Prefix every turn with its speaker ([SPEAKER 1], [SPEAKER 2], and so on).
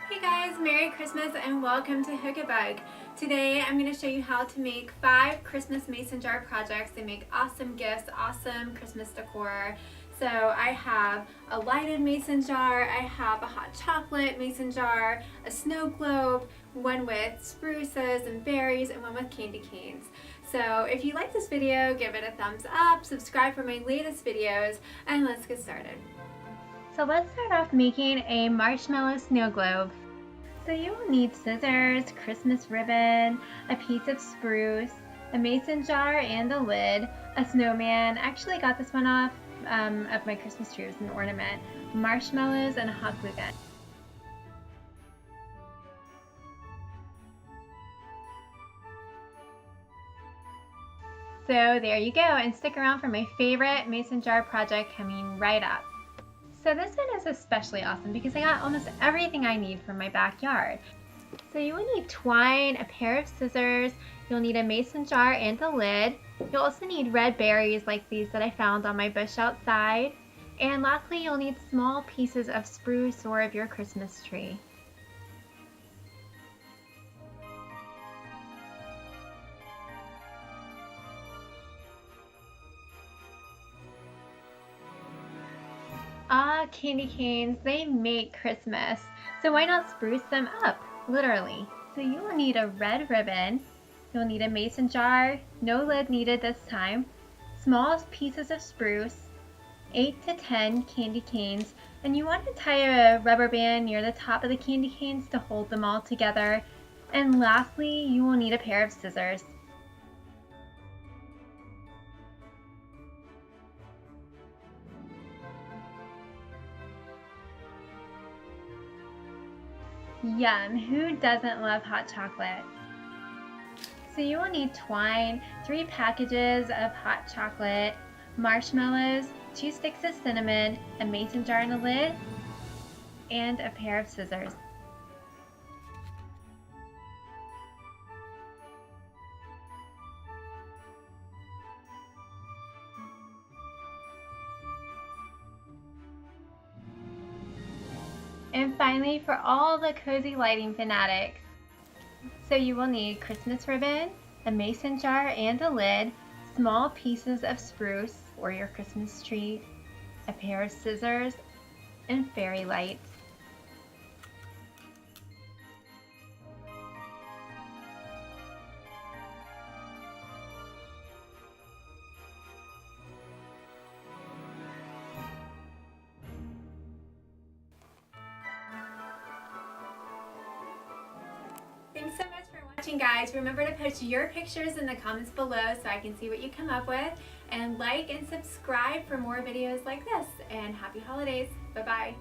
[SPEAKER 1] Hey guys, Merry Christmas and welcome to Hook-a-Bug. Today I'm going to show you how to make 5 Christmas mason jar projects. They make awesome gifts, awesome Christmas decor. So I have a lighted mason jar, I have a hot chocolate mason jar, a snow globe, one with spruces and berries, and one with candy canes. So if you like this video, give it a thumbs up, subscribe for my latest videos, and let's get started. So let's start off making a marshmallow snow globe. So you will need scissors, Christmas ribbon, a piece of spruce, a mason jar and a lid, a snowman. I actually got this one off of my Christmas tree as an ornament, marshmallows, and a hot glue gun. So there you go, and stick around for my favorite mason jar project coming right up. So this one is especially awesome because I got almost everything I need for my backyard. So you will need twine, a pair of scissors, you'll need a mason jar and a lid. You'll also need red berries like these that I found on my bush outside. And lastly, you'll need small pieces of spruce or of your Christmas tree. Ah, candy canes, they make Christmas. So why not spruce them up, literally. So you will need a red ribbon, you'll need a mason jar, no lid needed this time, small pieces of spruce, 8 to 10 candy canes, and you want to tie a rubber band near the top of the candy canes to hold them all together. And lastly, you will need a pair of scissors. Yum, who doesn't love hot chocolate? So you will need twine, 3 packages of hot chocolate, marshmallows, 2 sticks of cinnamon, a mason jar and a lid, and a pair of scissors. And finally, for all the cozy lighting fanatics, so you will need Christmas ribbon, a mason jar and a lid, small pieces of spruce for your Christmas tree, a pair of scissors, and fairy lights. Thanks so much for watching, guys. Remember to post your pictures in the comments below so I can see what you come up with. And like and subscribe for more videos like this. And happy holidays. Bye-bye.